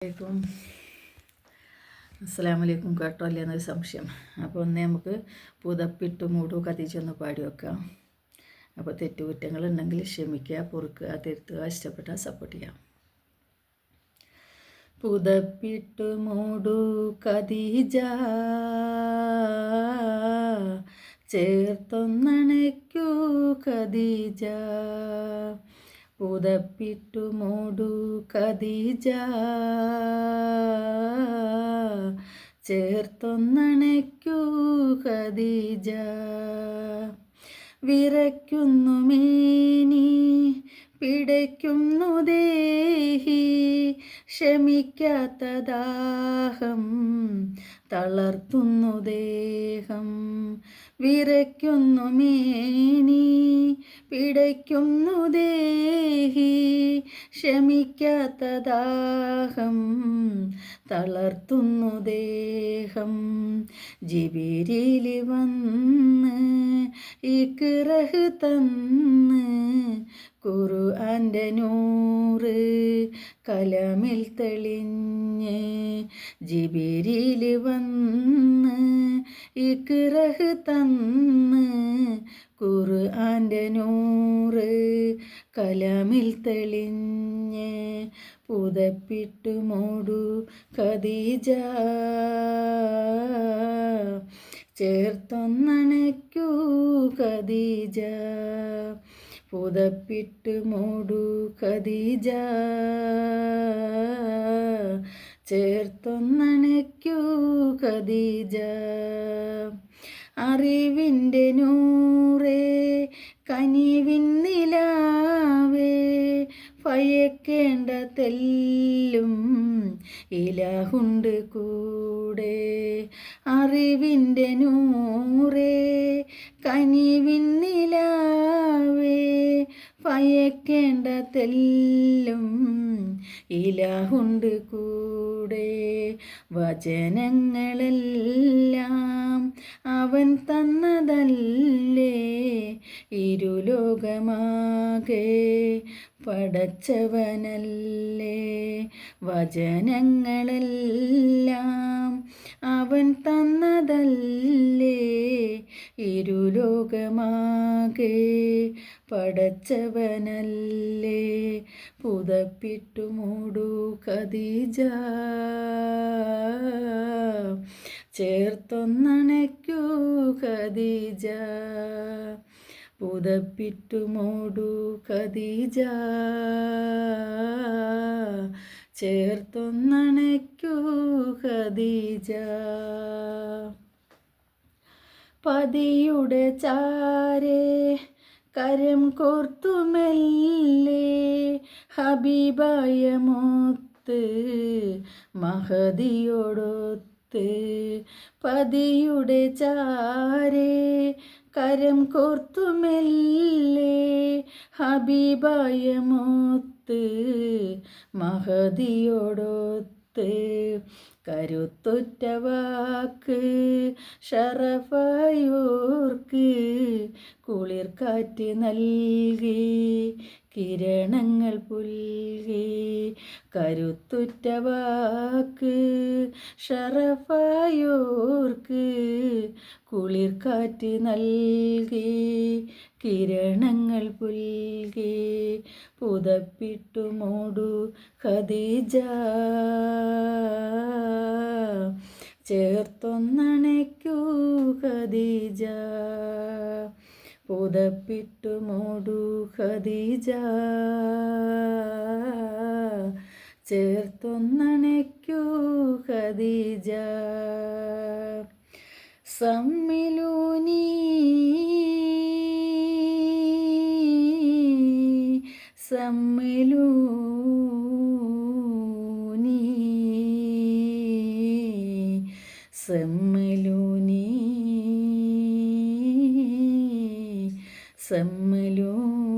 ും അസ്സലാമലൈക്കും. കേട്ടോ അല്ലേ എന്നൊരു സംശയം. അപ്പോൾ ഒന്ന് നമുക്ക് പുതപ്പിട്ട് മൂടു കത്തിച്ചൊന്ന് പാടി വെക്കാം. അപ്പോൾ തെറ്റുകുറ്റങ്ങളുണ്ടെങ്കിൽ ക്ഷമിക്കുക, പൊറുക്കുക, തിരുത്തുക, ഇഷ്ടപ്പെട്ടാൽ സപ്പോർട്ട് ചെയ്യാം. പുതപ്പിട്ട് മൂടു ഖദീജ, ചേർത്തൊന്നണയ്ക്കൂ ഖദീജ. പുതപ്പിട്ടു മൂടു ഖദീജ, ചേർത്തൊന്നണയ്ക്കൂ ഖദീജ. വിറയ്ക്കുന്നു മേനി, പിടയ്ക്കുന്നു ദേഹി, ക്ഷമിക്കാത്ത ദാഹം തളർത്തുന്നു ദേഹം. വിറയ്ക്കുന്നു മേനി, പിടയ്ക്കുന്നു ദേഹി, ക്ഷമിക്കാത്ത ദാഹം തളർത്തുന്നു ദേഹം. ജിബിരിൽ വന്ന് ഇക്റഹ് തന്ന്, ഖുർആന്റെ നൂറ് കലമിൽ തെളിഞ്ഞ്. ജിബിരിൽ വന്ന് ഇക്റഹ് തന്ന്, ഖുർആന്റെ നൂറ് കലമിൽ തെളിഞ്ഞ്. പുതപ്പിട്ടു മൂടു ഖദീജ, ചേർത്തൊന്നണയ്ക്കൂ ഖദീജ. പുതപ്പിട്ടു മൂടു ഖദീജ, ചേർത്തൊന്നണയ്ക്കൂ ഖദീജ. അറിവിൻ്റെ നൂറേ, കനിവിൻ നിലാവേ, ഭയക്കേണ്ട തെല്ലും ഇലാഹുണ്ട് കൂടെ. അറിവിൻ്റെ നൂറേ, കനിവിൻ നിലാവേ, ഭയക്കേണ്ട തെല്ലും ഇലാഹുണ്ട് കൂടെ. വചനങ്ങളെല്ലാം അവൻ തന്നതല്ലേ, ഇരുലോകമാകെ പടച്ചവനല്ലേ. വചനങ്ങളെല്ലാം അവൻ തന്നതല്ലേ, ഇരുലോകമാകെ പടച്ചവനല്ലേ. പുതപ്പിട്ടു മൂടു ഖദീജ, ചേർത്തൊന്നണയ്ക്കൂ ഖദീജ. പുതപ്പിട്ടു മൂടു ഖദീജ, ചേർത്തൊന്നണയ്ക്കൂ ഖദീജ. പതിയുടെ ചാരേ കരം കോർത്തുമെല്ലെ, ഹബീബായ മുത്ത് മഹദിയോടൊത്ത്. പതിയുടെ ചാരേ കരം കോർത്തുമെല്ലെ, ഹബീബായ മുത്ത് മഹദിയോടൊത്ത്. കരുത്തുറ്റ വാക്ക് ഷറഫായോർക്ക്, കുളിർക്കാറ്റ് നൽകി കിരണങ്ങൾ പുൽകി. കരുത്തുറ്റ വാക്ക് ഷറഫായോർക്ക്, കുളിർക്കാറ്റ് നൽകി കിരണങ്ങൾ പുൽകി. പുതപ്പിട്ടു മൂടു ഖദീജ, ചേർത്തൊന്നണയ്ക്കൂ ഖദീജ. പുതപ്പിട്ടു മൂടു ഖദീജ, ചേർത്തൊന്നണയ്ക്കൂ ഖദീജ. സമ്മിലൂനി സമ്മിലൂനി സമ്മിലൂനി സമ്മിലൂനി